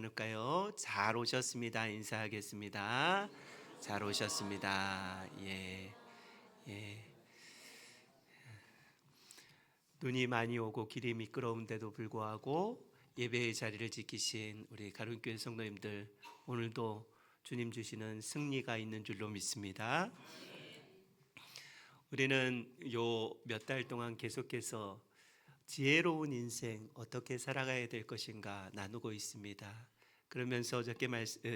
나눌까요? 잘 오셨습니다. 인사하겠습니다. 잘 오셨습니다. 예, 예. 눈이 많이 오고 길이 미끄러운데도 불구하고 예배의 자리를 지키신 우리 가론교회 성도님들, 오늘도 주님 주시는 승리가 있는 줄로 믿습니다. 우리는 요 몇 달 동안 계속해서 지혜로운 인생 어떻게 살아가야 될 것인가 나누고 있습니다. 그러면서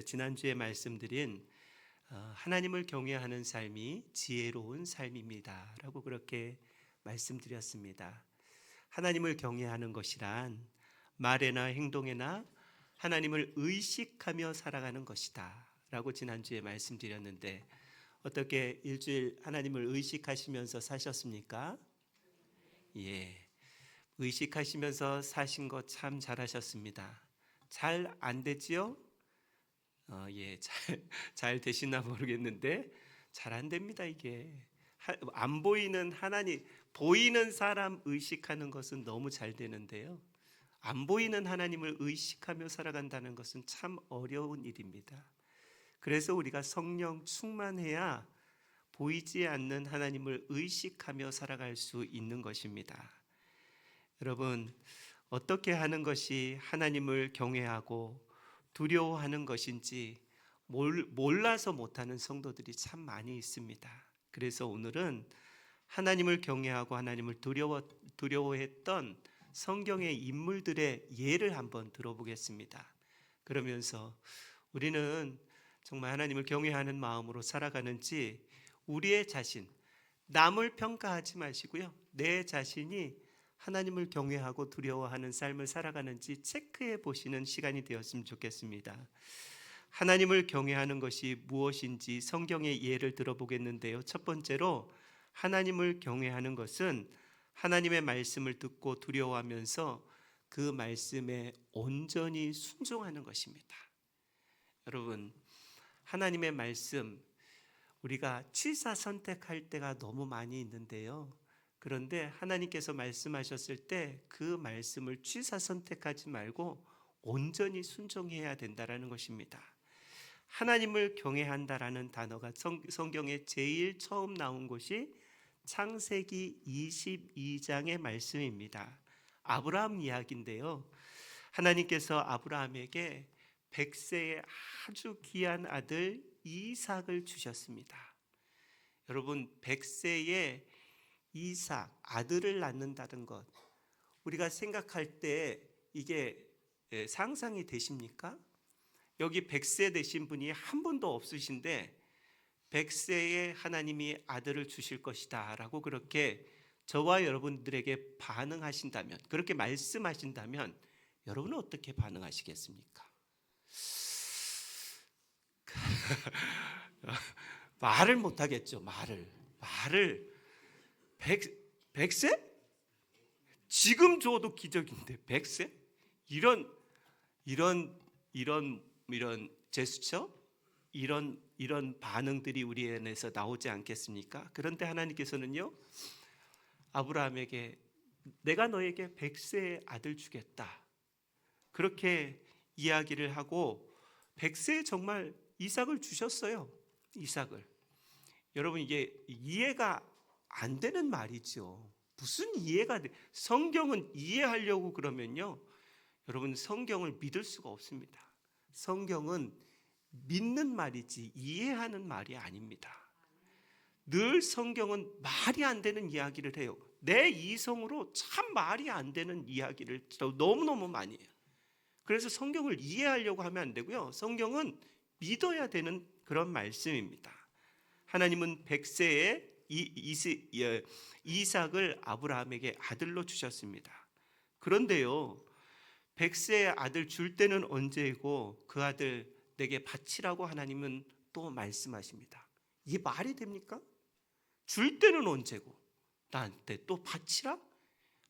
지난주에 말씀드린 하나님을 경외하는 삶이 지혜로운 삶입니다 라고 그렇게 말씀드렸습니다. 하나님을 경외하는 것이란 말에나 행동에나 하나님을 의식하며 살아가는 것이다 라고 지난주에 말씀드렸는데, 어떻게 일주일 하나님을 의식하시면서 사셨습니까? 예, 의식하시면서 사신 거 참 잘하셨습니다. 잘 안 되지요? 예, 잘 되시나 모르겠는데 잘 안 됩니다. 이게 안 보이는 하나님, 보이는 사람 의식하는 것은 너무 잘 되는데요, 안 보이는 하나님을 의식하며 살아간다는 것은 참 어려운 일입니다. 그래서 우리가 성령 충만해야 보이지 않는 하나님을 의식하며 살아갈 수 있는 것입니다. 여러분, 어떻게 하는 것이 하나님을 경외하고 두려워하는 것인지 몰라서 못하는 성도들이 참 많이 있습니다. 그래서 오늘은 하나님을 경외하고 하나님을 두려워했던 성경의 인물들의 예를 한번 들어보겠습니다. 그러면서 우리는 정말 하나님을 경외하는 마음으로 살아가는지, 우리의 자신, 남을 평가하지 마시고요, 내 자신이 하나님을 경외하고 두려워하는 삶을 살아가는지 체크해 보시는 시간이 되었으면 좋겠습니다. 하나님을 경외하는 것이 무엇인지 성경의 예를 들어보겠는데요, 첫 번째로 하나님을 경외하는 것은 하나님의 말씀을 듣고 두려워하면서 그 말씀에 온전히 순종하는 것입니다. 여러분, 하나님의 말씀, 우리가 취사 선택할 때가 너무 많이 있는데요, 그런데 하나님께서 말씀하셨을 때 그 말씀을 취사 선택하지 말고 온전히 순종해야 된다는 것입니다. 하나님을 경외한다라는 단어가 성경에 제일 처음 나온 곳이 창세기 22장의 말씀입니다. 아브라함 이야기인데요, 하나님께서 아브라함에게 100세의 아주 귀한 아들 이삭을 주셨습니다. 여러분, 100세의 이삭, 아들을 낳는다는 것, 우리가 생각할 때 이게 상상이 되십니까? 여기 100세 되신 분이 한 분도 없으신데 100세에 하나님이 아들을 주실 것이다 라고 그렇게 저와 여러분들에게 반응하신다면, 그렇게 말씀하신다면 여러분은 어떻게 반응하시겠습니까? 말을 못하겠죠. 말을 100세? 지금 줘도 기적인데 100세? 이런 제스처, 이런 반응들이 우리 안에서 나오지 않겠습니까? 그런데 하나님께서는요, 아브라함에게 내가 너에게 100세의 아들 주겠다, 그렇게 이야기를 하고 100세에 정말 이삭을 주셨어요. 이삭을. 여러분, 이게 이해가 안 되는 말이죠. 무슨 이해가 돼? 성경은 이해하려고 그러면요, 여러분, 성경을 믿을 수가 없습니다. 성경은 믿는 말이지 이해하는 말이 아닙니다. 늘 성경은 말이 안 되는 이야기를 해요. 내 이성으로 참 말이 안 되는 이야기를 너무너무 많이 해요. 그래서 성경을 이해하려고 하면 안 되고요, 성경은 믿어야 되는 그런 말씀입니다. 하나님은 100세에 이삭을 아브라함에게 아들로 주셨습니다. 그런데요, 100세의 아들 줄 때는 언제이고 그 아들 내게 바치라고 하나님은 또 말씀하십니다. 이게 말이 됩니까? 줄 때는 언제고 나한테 또 바치라?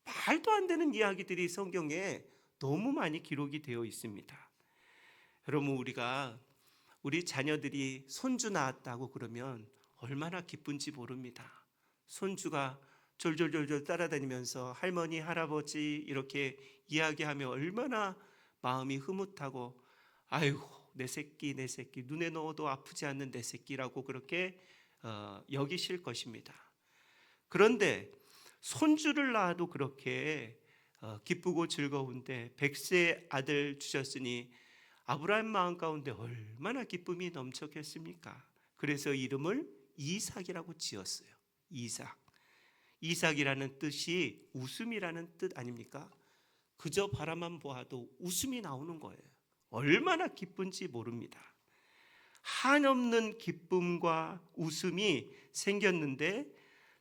말도 안 되는 이야기들이 성경에 너무 많이 기록이 되어 있습니다. 여러분, 우리 자녀들이 손주 낳았다고 그러면 얼마나 기쁜지 모릅니다. 손주가 졸졸졸졸 따라다니면서 할머니, 할아버지 이렇게 이야기하며 얼마나 마음이 흐뭇하고 아이고 내 새끼 눈에 넣어도 아프지 않는 내 새끼라고 그렇게 여기실 것입니다. 그런데 손주를 낳아도 그렇게 기쁘고 즐거운데 100세의 아들 주셨으니 아브라함 마음 가운데 얼마나 기쁨이 넘쳤겠습니까? 그래서 이름을 이삭이라고 지었어요. 이삭이라는 뜻이 웃음이라는 뜻 아닙니까? 그저 바라만 보아도 웃음이 나오는 거예요. 얼마나 기쁜지 모릅니다. 한없는 기쁨과 웃음이 생겼는데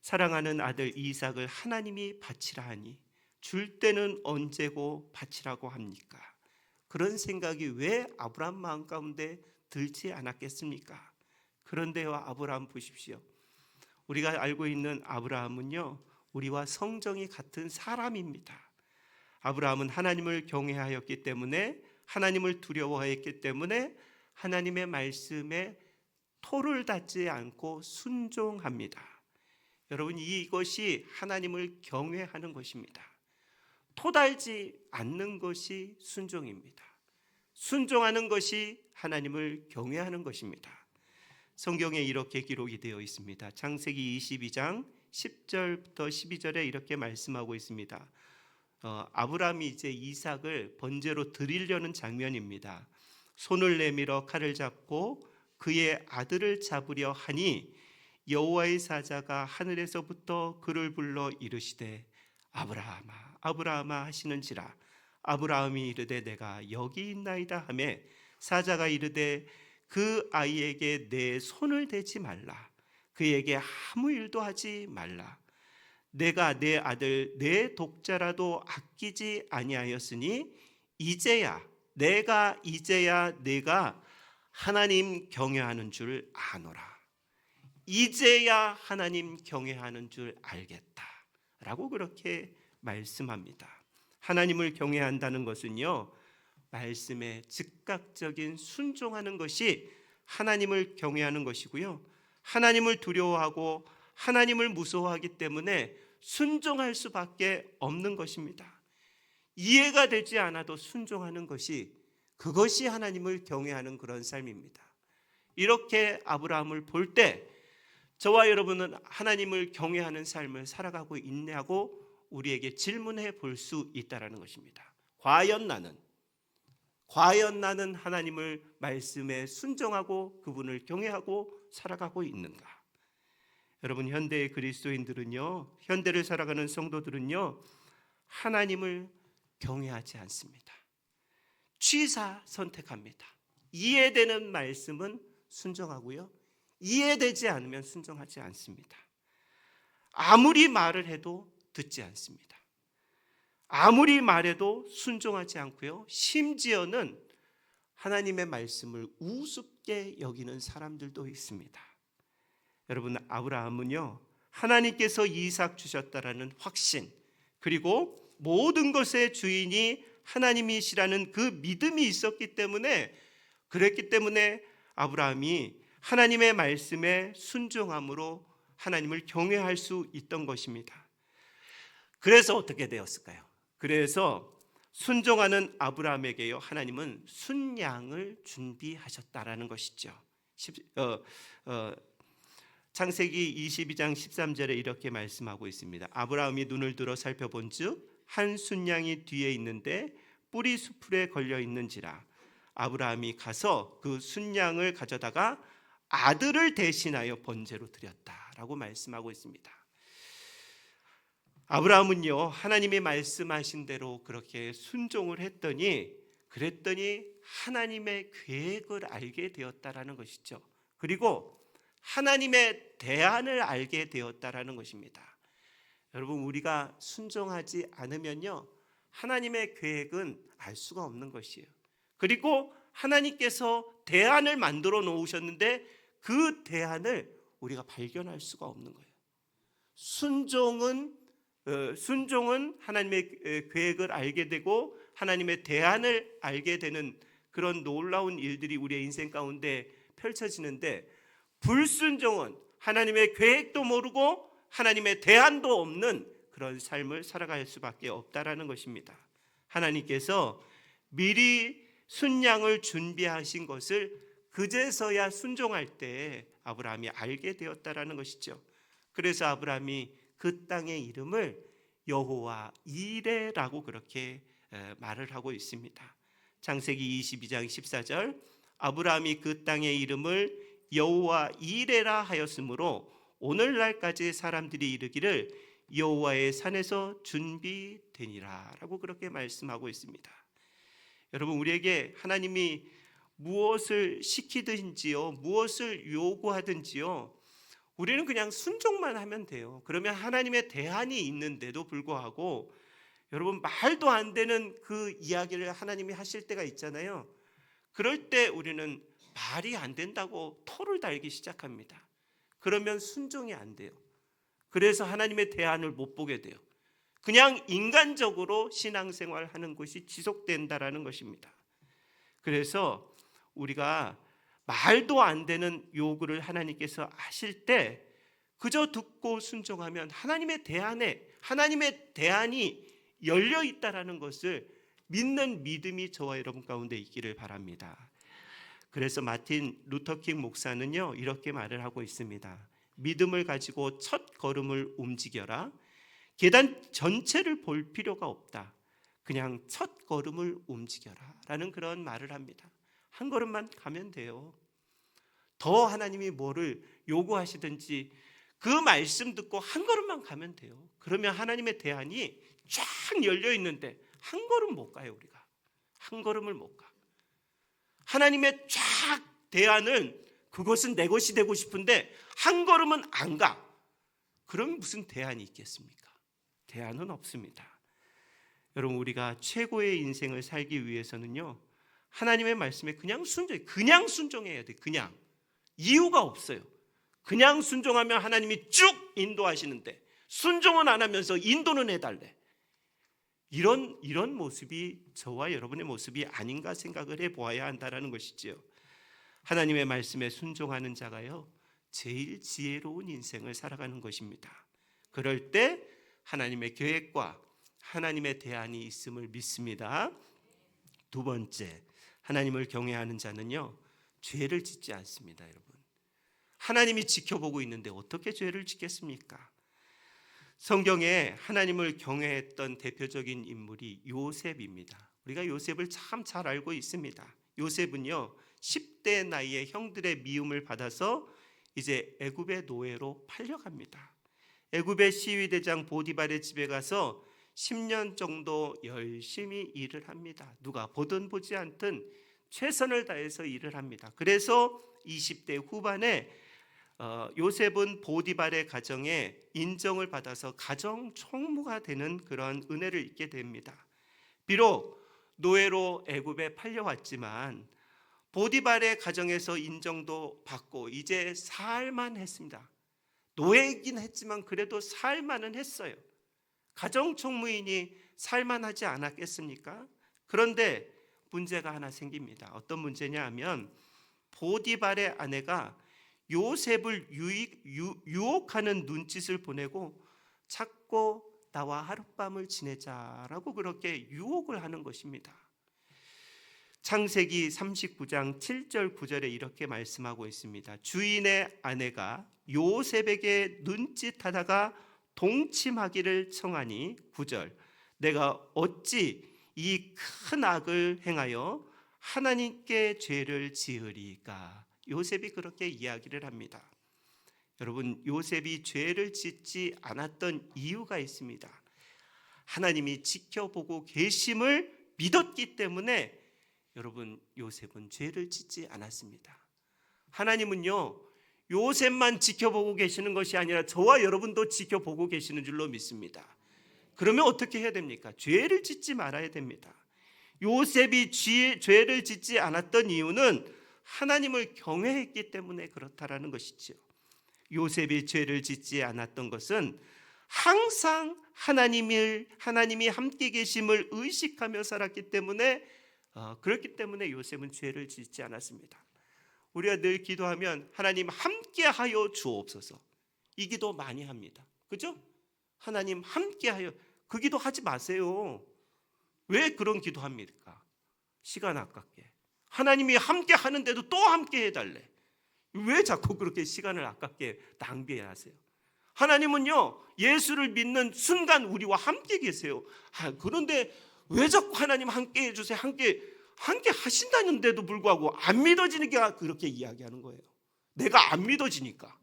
사랑하는 아들 이삭을 하나님이 바치라 하니 줄 때는 언제고 바치라고 합니까? 그런 생각이 왜 아브라함 마음 가운데 들지 않았겠습니까? 그런데요, 아브라함 보십시오. 우리가 알고 있는 아브라함은요, 우리와 성정이 같은 사람입니다. 아브라함은 하나님을 경외하였기 때문에, 하나님을 두려워했기 때문에 하나님의 말씀에 토를 닿지 않고 순종합니다. 여러분, 이것이 하나님을 경외하는 것입니다. 토달지 않는 것이 순종입니다. 순종하는 것이 하나님을 경외하는 것입니다. 성경에 이렇게 기록이 되어 있습니다. 창세기 22장 10절부터 12절에 이렇게 말씀하고 있습니다. 아브라함이 이제 이삭을 번제로 드리려는 장면입니다. 손을 내밀어 칼을 잡고 그의 아들을 잡으려 하니 여호와의 사자가 하늘에서부터 그를 불러 이르시되 아브라함아 아브라함아 하시는지라. 아브라함이 이르되 내가 여기 있나이다 하매 사자가 이르되 그 아이에게 내 손을 대지 말라. 그에게 아무 일도 하지 말라. 내가 내 아들 내 독자라도 아끼지 아니하였으니 이제야 내가 하나님 경외하는 줄 아노라. 이제야 하나님 경외하는 줄 알겠다 라고 그렇게 말씀합니다. 하나님을 경외한다는 것은요, 말씀에 즉각적인 순종하는 것이 하나님을 경외하는 것이고요, 하나님을 두려워하고 하나님을 무서워하기 때문에 순종할 수밖에 없는 것입니다. 이해가 되지 않아도 순종하는 것이, 그것이 하나님을 경외하는 그런 삶입니다. 이렇게 아브라함을 볼 때 저와 여러분은 하나님을 경외하는 삶을 살아가고 있냐고 우리에게 질문해 볼 수 있다는 것입니다. 과연 나는 하나님을 말씀에 순종하고 그분을 경외하고 살아가고 있는가? 여러분, 현대의 그리스도인들은요, 현대를 살아가는 성도들은요, 하나님을 경외하지 않습니다. 취사 선택합니다. 이해되는 말씀은 순종하고요, 이해되지 않으면 순종하지 않습니다. 아무리 말을 해도 듣지 않습니다. 아무리 말해도 순종하지 않고요, 심지어는 하나님의 말씀을 우습게 여기는 사람들도 있습니다. 여러분, 아브라함은요, 하나님께서 이삭 주셨다라는 확신, 그리고 모든 것의 주인이 하나님이시라는 그 믿음이 있었기 때문에, 그랬기 때문에 아브라함이 하나님의 말씀에 순종함으로 하나님을 경외할 수 있던 것입니다. 그래서 어떻게 되었을까요? 그래서 순종하는 아브라함에게요, 하나님은 순양을 준비하셨다라는 것이죠. 창세기 22장 13절에 이렇게 말씀하고 있습니다. 아브라함이 눈을 들어 살펴본즉 한 순양이 뒤에 있는데 뿔이 수풀에 걸려 있는지라. 아브라함이 가서 그 순양을 가져다가 아들을 대신하여 번제로 드렸다라고 말씀하고 있습니다. 아브라함은요, 하나님이 말씀하신 대로 그렇게 순종을 그랬더니 하나님의 계획을 알게 되었다라는 것이죠. 그리고 하나님의 대안을 알게 되었다라는 것입니다. 여러분, 우리가 순종하지 않으면요, 하나님의 계획은 알 수가 없는 것이에요. 그리고 하나님께서 대안을 만들어 놓으셨는데 그 대안을 우리가 발견할 수가 없는 거예요. 순종은 하나님의 계획을 알게 되고 하나님의 대안을 알게 되는 그런 놀라운 일들이 우리의 인생 가운데 펼쳐지는데, 불순종은 하나님의 계획도 모르고 하나님의 대안도 없는 그런 삶을 살아갈 수밖에 없다라는 것입니다. 하나님께서 미리 순양을 준비하신 것을 그제서야 순종할 때 아브라함이 알게 되었다라는 것이죠. 그래서 아브라함이 그 땅의 이름을 여호와 이레라고 그렇게 말을 하고 있습니다. 창세기 22장 14절, 아브라함이 그 땅의 이름을 여호와 이레라 하였으므로 오늘날까지 사람들이 이르기를 여호와의 산에서 준비되니라 라고 그렇게 말씀하고 있습니다. 여러분, 우리에게 하나님이 무엇을 시키든지요, 무엇을 요구하든지요, 우리는 그냥 순종만 하면 돼요. 그러면 하나님의 대안이 있는데도 불구하고 여러분, 말도 안 되는 그 이야기를 하나님이 하실 때가 있잖아요. 그럴 때 우리는 말이 안 된다고 토를 달기 시작합니다. 그러면 순종이 안 돼요. 그래서 하나님의 대안을 못 보게 돼요. 그냥 인간적으로 신앙생활 하는 것이 지속된다라는 것입니다. 그래서 우리가 말도 안 되는 요구를 하나님께서 하실 때 그저 듣고 순종하면 하나님의 대안이 열려 있다라는 것을 믿는 믿음이 저와 여러분 가운데 있기를 바랍니다. 그래서 마틴 루터킹 목사는요, 이렇게 말을 하고 있습니다. 믿음을 가지고 첫 걸음을 움직여라. 계단 전체를 볼 필요가 없다. 그냥 첫 걸음을 움직여라 라는 그런 말을 합니다. 한 걸음만 가면 돼요. 더 하나님이 뭐를 요구하시든지 그 말씀 듣고 한 걸음만 가면 돼요. 그러면 하나님의 대안이 쫙 열려 있는데 한 걸음 못 가요. 우리가 한 걸음을 못 가. 하나님의 쫙 대안은 그것은 내 것이 되고 싶은데 한 걸음은 안 가. 그럼 무슨 대안이 있겠습니까? 대안은 없습니다. 여러분, 우리가 최고의 인생을 살기 위해서는요, 하나님의 말씀에 그냥 순종해야 돼. 그냥 이유가 없어요. 그냥 순종하면 하나님이 쭉 인도하시는데 순종은 안 하면서 인도는 해달래. 이런 모습이 저와 여러분의 모습이 아닌가 생각을 해보아야 한다는 것이지요. 하나님의 말씀에 순종하는 자가요, 제일 지혜로운 인생을 살아가는 것입니다. 그럴 때 하나님의 계획과 하나님의 대안이 있음을 믿습니다. 두 번째, 하나님을 경외하는 자는요, 죄를 짓지 않습니다. 여러분, 하나님이 지켜보고 있는데 어떻게 죄를 짓겠습니까? 성경에 하나님을 경외했던 대표적인 인물이 요셉입니다. 우리가 요셉을 참 잘 알고 있습니다. 요셉은요, 10대 나이에 형들의 미움을 받아서 이제 애굽의 노예로 팔려갑니다. 애굽의 시위대장 보디발의 집에 가서 10년 정도 열심히 일을 합니다. 누가 보든 보지 않든 최선을 다해서 일을 합니다. 그래서 20대 후반에 요셉은 보디발의 가정에 인정을 받아서 가정 총무가 되는 그런 은혜를 입게 됩니다. 비록 노예로 애굽에 팔려왔지만 보디발의 가정에서 인정도 받고 이제 살만 했습니다. 노예이긴 했지만 그래도 살만은 했어요. 가정 총무이니 살만하지 않았겠습니까? 그런데 문제가 하나 생깁니다. 어떤 문제냐 하면 보디발의 아내가 요셉을 유혹하는 눈짓을 보내고 자꾸 나와 하룻밤을 지내자라고 그렇게 유혹을 하는 것입니다. 창세기 39장 7절 9절에 이렇게 말씀하고 있습니다. 주인의 아내가 요셉에게 눈짓하다가 동침하기를 청하니 9절, 내가 어찌 이 큰 악을 행하여 하나님께 죄를 지으리까? 요셉이 그렇게 이야기를 합니다. 여러분, 요셉이 죄를 짓지 않았던 이유가 있습니다. 하나님이 지켜보고 계심을 믿었기 때문에 여러분, 요셉은 죄를 짓지 않았습니다. 하나님은요, 요셉만 지켜보고 계시는 것이 아니라 저와 여러분도 지켜보고 계시는 줄로 믿습니다. 그러면 어떻게 해야 됩니까? 죄를 짓지 말아야 됩니다. 요셉이 죄를 짓지 않았던 이유는 하나님을 경외했기 때문에 그렇다라는 것이죠. 요셉이 죄를 짓지 않았던 것은 항상 하나님이 함께 계심을 의식하며 살았기 때문에 그렇기 때문에 요셉은 죄를 짓지 않았습니다. 우리가 늘 기도하면 하나님 함께하여 주옵소서, 이 기도 많이 합니다. 그죠? 하나님 함께하여, 그 기도 하지 마세요. 왜 그런 기도합니까? 시간 아깝게. 하나님이 함께 하는데도 또 함께 해달래. 왜 자꾸 그렇게 시간을 아깝게 낭비하세요? 하나님은요, 예수를 믿는 순간 우리와 함께 계세요. 그런데 왜 자꾸 하나님 함께 해주세요, 함께 하신다는데도 불구하고 안 믿어지니까 그렇게 이야기하는 거예요. 내가 안 믿어지니까.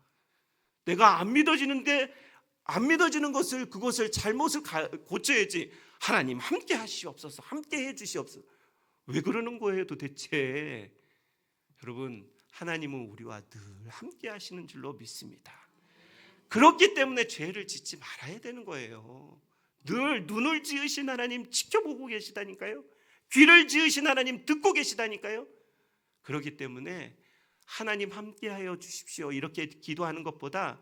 내가 안 믿어지는데, 안 믿어지는 것을, 그것을 잘못을 고쳐야지. 하나님 함께 하시옵소서, 함께 해주시옵소서. 왜 그러는 거예요 도대체? 여러분, 하나님은 우리와 늘 함께 하시는 줄로 믿습니다. 그렇기 때문에 죄를 짓지 말아야 되는 거예요. 늘 눈을 지으신 하나님 지켜보고 계시다니까요. 귀를 지으신 하나님 듣고 계시다니까요. 그렇기 때문에 하나님 함께하여 주십시오 이렇게 기도하는 것보다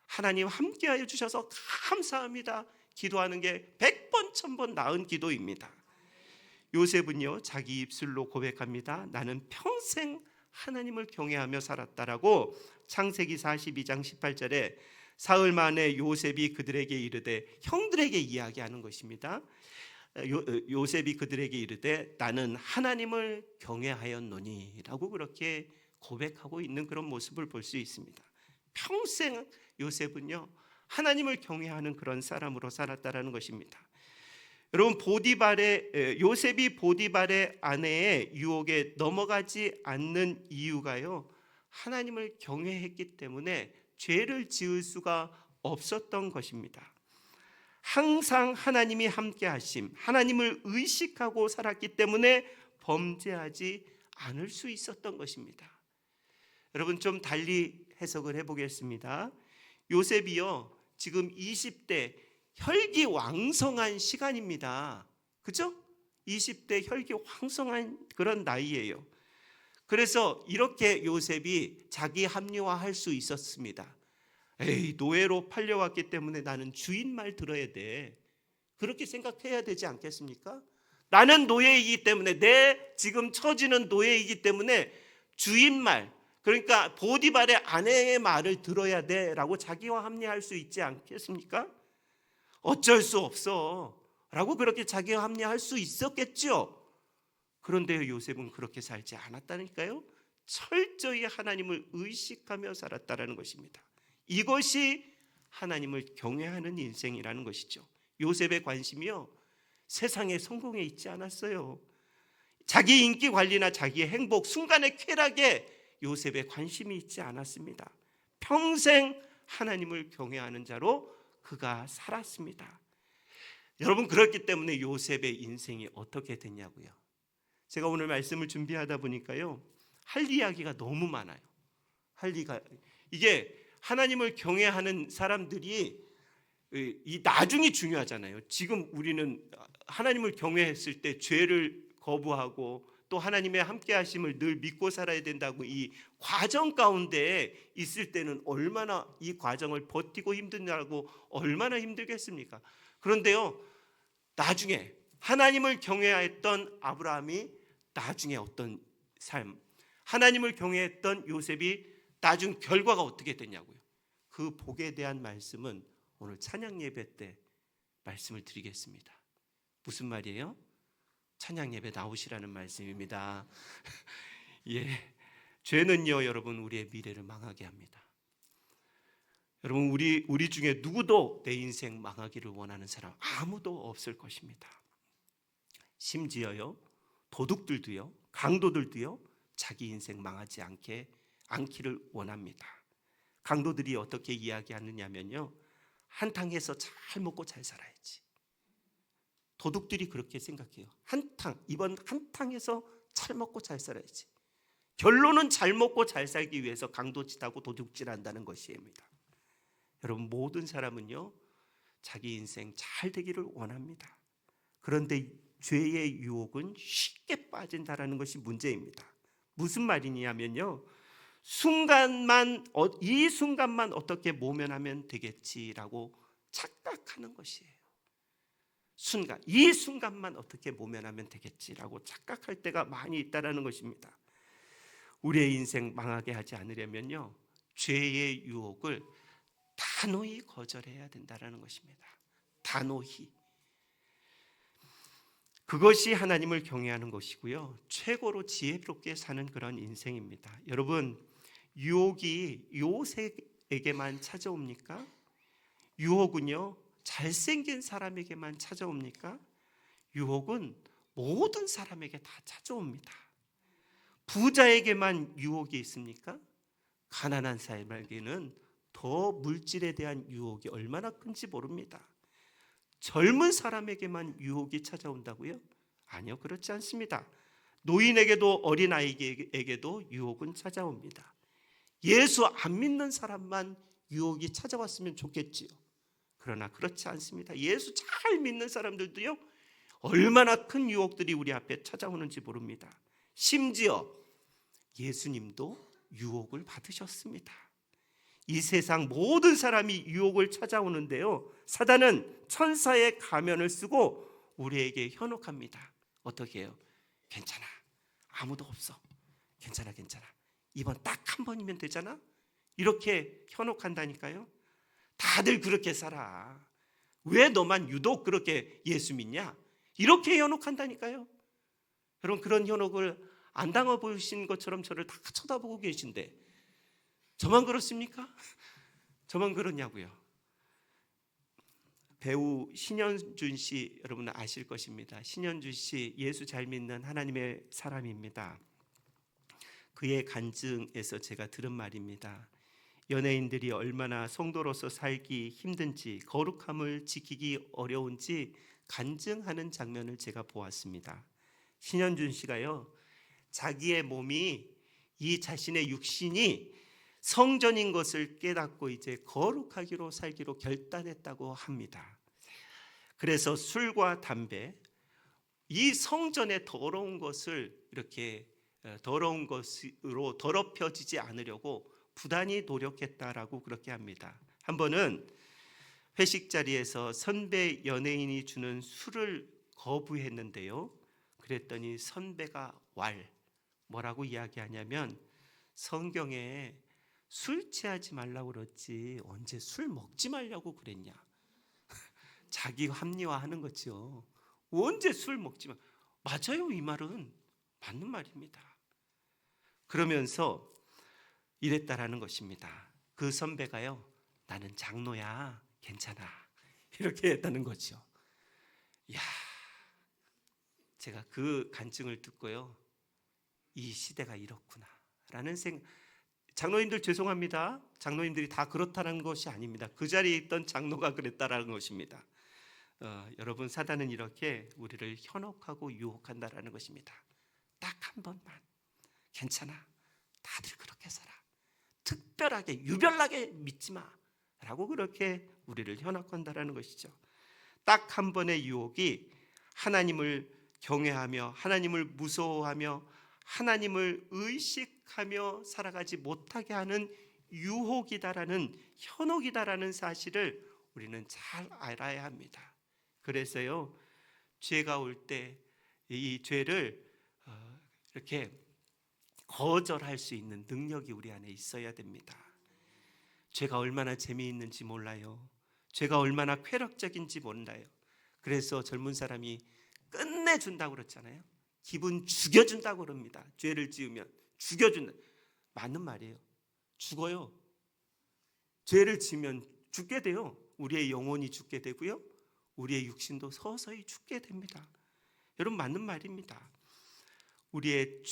하나님 함께하여 주셔서 감사합니다 기도하는 게 100번 1000번 나은 기도입니다. 요셉은요, 자기 입술로 고백합니다. 나는 평생 하나님을 경외하며 살았다라고. 창세기 42장 18절에 사흘 만에 요셉이 그들에게 이르되, 형들에게 이야기하는 것입니다. 요셉이 그들에게 이르되 나는 하나님을 경외하였노니 라고 그렇게 고백하고 있는 그런 모습을 볼 수 있습니다. 평생 요셉은요, 하나님을 경외하는 그런 사람으로 살았다라는 것입니다. 여러분, 요셉이 보디발의 아내의 유혹에 넘어가지 않는 이유가요, 하나님을 경외했기 때문에 죄를 지을 수가 없었던 것입니다. 항상 하나님이 함께 하심, 하나님을 의식하고 살았기 때문에 범죄하지 않을 수 있었던 것입니다. 여러분, 좀 달리 해석을 해보겠습니다. 요셉이요, 지금 20대 혈기왕성한 시간입니다. 그죠? 20대 혈기왕성한 그런 나이예요. 그래서 이렇게 요셉이 자기 합리화할 수 있었습니다. 에이, 노예로 팔려왔기 때문에 나는 주인 말 들어야 돼. 그렇게 생각해야 되지 않겠습니까? 나는 노예이기 때문에, 내 지금 처지는 노예이기 때문에 주인 말, 그러니까 보디발의 아내의 말을 들어야 돼라고 자기와 합리화할 수 있지 않겠습니까? 어쩔 수 없어 라고 그렇게 자기와 합리화할 수 있었겠죠. 그런데 요셉은 그렇게 살지 않았다니까요. 철저히 하나님을 의식하며 살았다라는 것입니다. 이것이 하나님을 경외하는 인생이라는 것이죠. 요셉의 관심이요, 세상의 성공에 있지 않았어요. 자기 인기 관리나 자기의 행복, 순간의 쾌락에 요셉의 관심이 있지 않았습니다. 평생 하나님을 경외하는 자로 그가 살았습니다. 여러분, 그렇기 때문에 요셉의 인생이 어떻게 됐냐고요. 제가 오늘 말씀을 준비하다 보니까요, 할 이야기가 너무 많아요. 이게 하나님을 경외하는 사람들이 이 나중이 중요하잖아요. 지금 우리는 하나님을 경외했을 때 죄를 거부하고 또 하나님의 함께 하심을 늘 믿고 살아야 된다고 이 과정 가운데 있을 때는 얼마나 이 과정을 버티고 힘든다고 얼마나 힘들겠습니까? 그런데요, 나중에 하나님을 경외했던 아브라함이 나중에 어떤 삶, 하나님을 경외했던 요셉이 나중 결과가 어떻게 됐냐고요. 그 복에 대한 말씀은 오늘 찬양 예배 때 말씀을 드리겠습니다. 무슨 말이에요? 찬양 예배 나오시라는 말씀입니다. 예, 죄는요, 여러분, 우리의 미래를 망하게 합니다. 여러분, 우리 중에 누구도 내 인생 망하기를 원하는 사람 아무도 없을 것입니다. 심지어요, 도둑들도요, 강도들도요, 자기 인생 망하지 않기를 원합니다. 강도들이 어떻게 이야기하느냐면요, 한탕해서 잘 먹고 잘 살아야지. 도둑들이 그렇게 생각해요. 이번 한탕해서 잘 먹고 잘 살아야지. 결론은 잘 먹고 잘 살기 위해서 강도짓하고 도둑질한다는 것입니다. 여러분, 모든 사람은요, 자기 인생 잘 되기를 원합니다. 그런데 죄의 유혹은 쉽게 빠진다라는 것이 문제입니다. 무슨 말이냐면요, 이 순간만 어떻게 모면하면 되겠지라고 착각하는 것이에요. 이 순간만 어떻게 모면하면 되겠지라고 착각할 때가 많이 있다라는 것입니다. 우리의 인생 망하게 하지 않으려면요, 죄의 유혹을 단호히 거절해야 된다라는 것입니다. 단호히. 그것이 하나님을 경외하는 것이고요. 최고로 지혜롭게 사는 그런 인생입니다. 여러분, 유혹이 요셉에게만 찾아옵니까? 유혹은요, 잘생긴 사람에게만 찾아옵니까? 유혹은 모든 사람에게 다 찾아옵니다. 부자에게만 유혹이 있습니까? 가난한 사람에게는 더 물질에 대한 유혹이 얼마나 큰지 모릅니다. 젊은 사람에게만 유혹이 찾아온다고요? 아니요, 그렇지 않습니다. 노인에게도 어린아이에게도 유혹은 찾아옵니다. 예수 안 믿는 사람만 유혹이 찾아왔으면 좋겠지요. 그러나 그렇지 않습니다. 예수 잘 믿는 사람들도요, 얼마나 큰 유혹들이 우리 앞에 찾아오는지 모릅니다. 심지어 예수님도 유혹을 받으셨습니다. 이 세상 모든 사람이 유혹을 찾아오는데요, 사단은 천사의 가면을 쓰고 우리에게 현혹합니다. 어떻게 해요? 괜찮아, 아무도 없어, 괜찮아, 이번 딱 한 번이면 되잖아, 이렇게 현혹한다니까요. 다들 그렇게 살아, 왜 너만 유독 그렇게 예수 믿냐, 이렇게 현혹한다니까요. 여러분, 그런 현혹을 안 당해보신 것처럼 저를 다 쳐다보고 계신데 저만 그렇습니까? 저만 그러냐고요. 배우 신현준 씨, 여러분 아실 것입니다. 신현준 씨, 예수 잘 믿는 하나님의 사람입니다. 그의 간증에서 제가 들은 말입니다. 연예인들이 얼마나 성도로서 살기 힘든지, 거룩함을 지키기 어려운지 간증하는 장면을 제가 보았습니다. 신현준 씨가요, 자기의 몸이, 이 자신의 육신이 성전인 것을 깨닫고 이제 거룩하기로 살기로 결단했다고 합니다. 그래서 술과 담배, 이 성전의 더러운 것을 이렇게 더러운 것으로 더럽혀지지 않으려고 부단히 노력했다라고 그렇게 합니다. 한 번은 회식 자리에서 선배 연예인이 주는 술을 거부했는데요, 그랬더니 선배가 뭐라고 이야기하냐면, 성경에 술 취하지 말라고 그랬지 언제 술 먹지 말라고 그랬냐. 자기 합리화하는 거죠. 언제 술 먹지 마. 맞아요, 이 말은 맞는 말입니다. 그러면서 이랬다라는 것입니다. 그 선배가요, 나는 장로야, 괜찮아, 이렇게 했다는 거죠. 이야, 제가 그 간증을 듣고요, 이 시대가 이렇구나 라는 생각. 장로님들 죄송합니다. 장로님들이 다 그렇다는 것이 아닙니다. 그 자리에 있던 장로가 그랬다라는 것입니다. 여러분, 사단은 이렇게 우리를 현혹하고 유혹한다라는 것입니다. 딱 한 번만, 괜찮아, 다들 그렇게 살아, 특별하게 유별나게 믿지 마 라고 그렇게 우리를 현혹한다라는 것이죠. 딱 한 번의 유혹이 하나님을 경외하며 하나님을 무서워하며 하나님을 의식하며 살아가지 못하게 하는 유혹이다라는, 현혹이다라는 사실을 우리는 잘 알아야 합니다. 그래서요, 죄가 올 때 이 죄를 이렇게 거절할 수 있는 능력이 우리 안에 있어야 됩니다. 죄가 얼마나 재미있는지 몰라요. 죄가 얼마나 쾌락적인지 몰라요. 그래서 젊은 사람이 끝내준다고 그랬잖아요. 기분 죽여준다고 그럽니다. 죄를 지으면 죽여준다. 맞는 말이에요. 죽어요. 죄를 지으면 죽게 돼요. 우리의 영혼이 죽게 되고요, 우리의 육신도 서서히 죽게 됩니다. 여러분, 맞는 말입니다. 우리의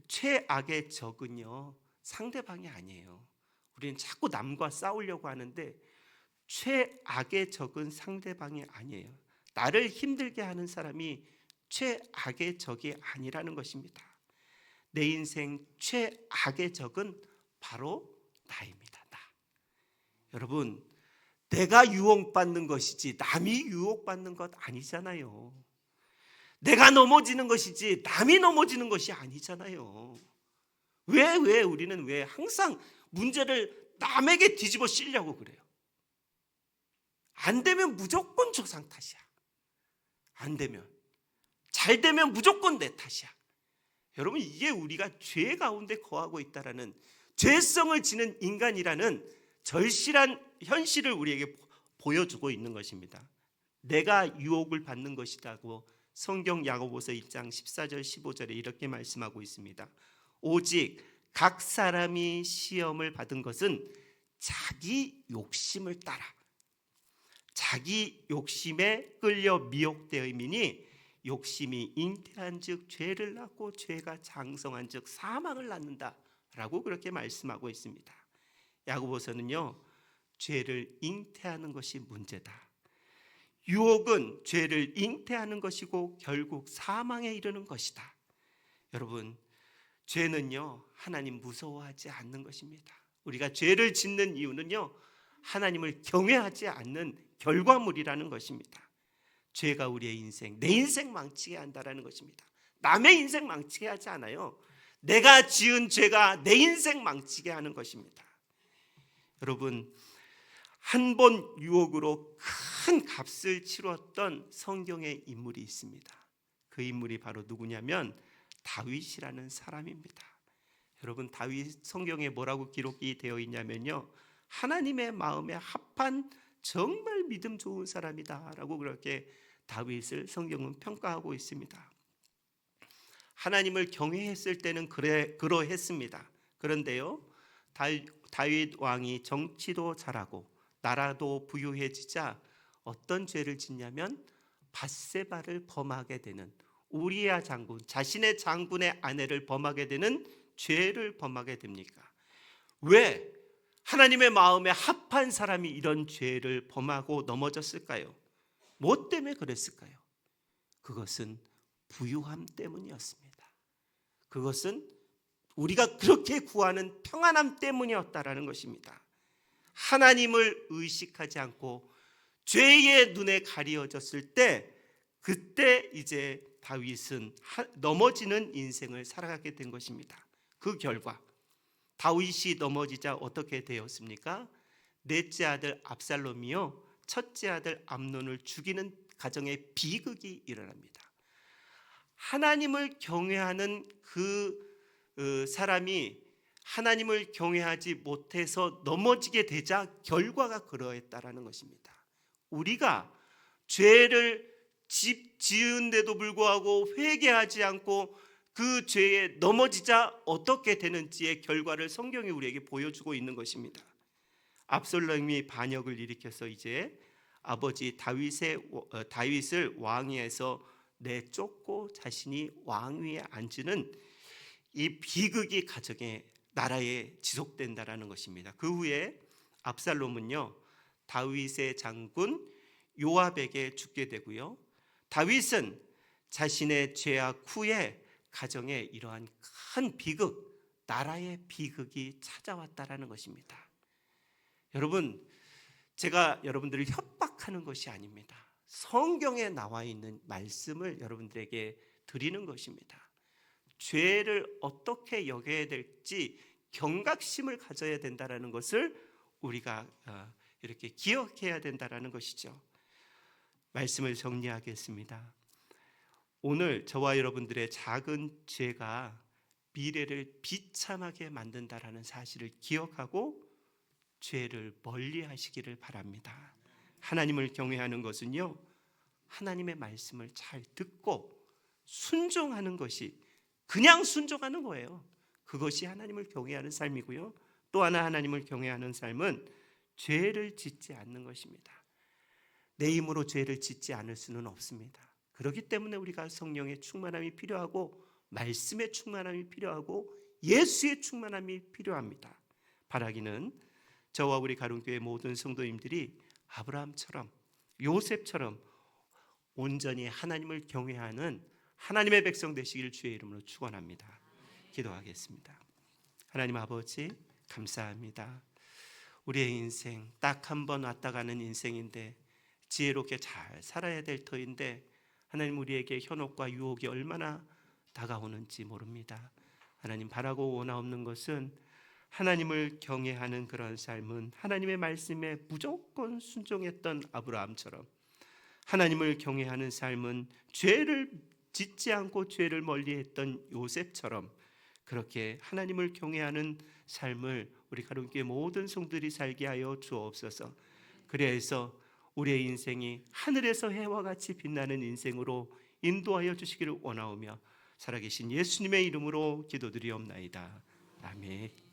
최악의 적은요, 상대방이 아니에요. 우리는 자꾸 남과 싸우려고 하는데 최악의 적은 상대방이 아니에요. 나를 힘들게 하는 사람이 최악의 적이 아니라는 것입니다. 내 인생 최악의 적은 바로 나입니다. 나. 여러분, 내가 유혹받는 것이지 남이 유혹받는 것 아니잖아요. 내가 넘어지는 것이지 남이 넘어지는 것이 아니잖아요. 왜 우리는 왜 항상 문제를 남에게 뒤집어 씌려고 그래요? 안 되면 무조건 조상 탓이야. 안 되면, 잘 되면 무조건 내 탓이야. 여러분, 이게 우리가 죄 가운데 거하고 있다라는, 죄성을 지닌 인간이라는 절실한 현실을 우리에게 보여주고 있는 것입니다. 내가 유혹을 받는 것이라고 성경 야고보서 1장 14절 15절에 이렇게 말씀하고 있습니다. 오직 각 사람이 시험을 받은 것은 자기 욕심을 따라 자기 욕심에 끌려 미혹되어이니 욕심이 잉태한즉 죄를 낳고 죄가 장성한즉 사망을 낳는다라고 그렇게 말씀하고 있습니다. 야고보서는요, 죄를 잉태하는 것이 문제다. 유혹은 죄를 잉태하는 것이고 결국 사망에 이르는 것이다. 여러분, 죄는요, 하나님 무서워하지 않는 것입니다. 우리가 죄를 짓는 이유는요, 하나님을 경외하지 않는 결과물이라는 것입니다. 죄가 우리의 인생, 내 인생 망치게 한다라는 것입니다. 남의 인생 망치게 하지 않아요. 내가 지은 죄가 내 인생 망치게 하는 것입니다. 여러분, 한 번 유혹으로 큰 값을 치렀던 성경의 인물이 있습니다. 그 인물이 바로 누구냐면 다윗이라는 사람입니다. 여러분, 다윗 성경에 뭐라고 기록이 되어 있냐면요, 하나님의 마음에 합한 정말 믿음 좋은 사람이다라고 그렇게 다윗을 성경은 평가하고 있습니다. 하나님을 경외했을 때는 그러했습니다. 그런데요, 다윗 왕이 정치도 잘하고 나라도 부유해지자 어떤 죄를 짓냐면 밧세바를 범하게 되는, 우리야 장군, 자신의 장군의 아내를 범하게 되는 죄를 범하게 됩니까? 왜 하나님의 마음에 합한 사람이 이런 죄를 범하고 넘어졌을까요? 뭐 때문에 그랬을까요? 그것은 부유함 때문이었습니다. 그것은 우리가 그렇게 구하는 평안함 때문이었다라는 것입니다. 하나님을 의식하지 않고 죄의 눈에 가리워졌을 때, 그때 이제 다윗은 넘어지는 인생을 살아가게 된 것입니다. 그 결과 다윗이 넘어지자 어떻게 되었습니까? 넷째 아들 압살롬이요, 첫째 아들 암논을 죽이는 가정의 비극이 일어납니다. 하나님을 경외하는 그 사람이 하나님을 경외하지 못해서 넘어지게 되자 결과가 그러했다라는 것입니다. 우리가 죄를 지은데도 불구하고 회개하지 않고 그 죄에 넘어지자 어떻게 되는지의 결과를 성경이 우리에게 보여주고 있는 것입니다. 압살롬이 반역을 일으켜서 이제 아버지 다윗을 왕위에서 내쫓고 자신이 왕위에 앉는 이 비극이 가정에, 나라에 지속된다라는 것입니다. 그 후에 압살롬은요, 다윗의 장군 요압에게 죽게 되고요, 다윗은 자신의 죄악 후에 가정에 이러한 큰 비극, 나라의 비극이 찾아왔다라는 것입니다. 여러분, 제가 여러분들을 협박하는 것이 아닙니다. 성경에 나와 있는 말씀을 여러분들에게 드리는 것입니다. 죄를 어떻게 여겨야 될지 경각심을 가져야 된다라는 것을 우리가 이렇게 기억해야 된다라는 것이죠. 말씀을 정리하겠습니다. 오늘 저와 여러분들의 작은 죄가 미래를 비참하게 만든다라는 사실을 기억하고 죄를 멀리 하시기를 바랍니다. 하나님을 경외하는 것은요, 하나님의 말씀을 잘 듣고 순종하는 것이, 그냥 순종하는 거예요. 그것이 하나님을 경외하는 삶이고요, 또 하나 하나님을 경외하는 삶은 죄를 짓지 않는 것입니다. 내 힘으로 죄를 짓지 않을 수는 없습니다. 그렇기 때문에 우리가 성령의 충만함이 필요하고 말씀의 충만함이 필요하고 예수의 충만함이 필요합니다. 바라기는 저와 우리 가론교회 모든 성도님들이 아브라함처럼, 요셉처럼 온전히 하나님을 경외하는 하나님의 백성 되시기를 주의 이름으로 축원합니다. 기도하겠습니다. 하나님 아버지, 감사합니다. 우리의 인생 딱 한 번 왔다 가는 인생인데, 지혜롭게 잘 살아야 될 터인데 하나님, 우리에게 현혹과 유혹이 얼마나 다가오는지 모릅니다. 하나님, 바라고 원하옵는 것은 하나님을 경외하는 그런 삶은 하나님의 말씀에 무조건 순종했던 아브라함처럼, 하나님을 경외하는 삶은 죄를 짓지 않고 죄를 멀리했던 요셉처럼 그렇게 하나님을 경외하는 삶을 우리 가론교회 모든 성들이 살게 하여 주옵소서. 그래서 우리의 인생이 하늘에서 해와 같이 빛나는 인생으로 인도하여 주시기를 원하오며 살아계신 예수님의 이름으로 기도드리옵나이다. 아멘.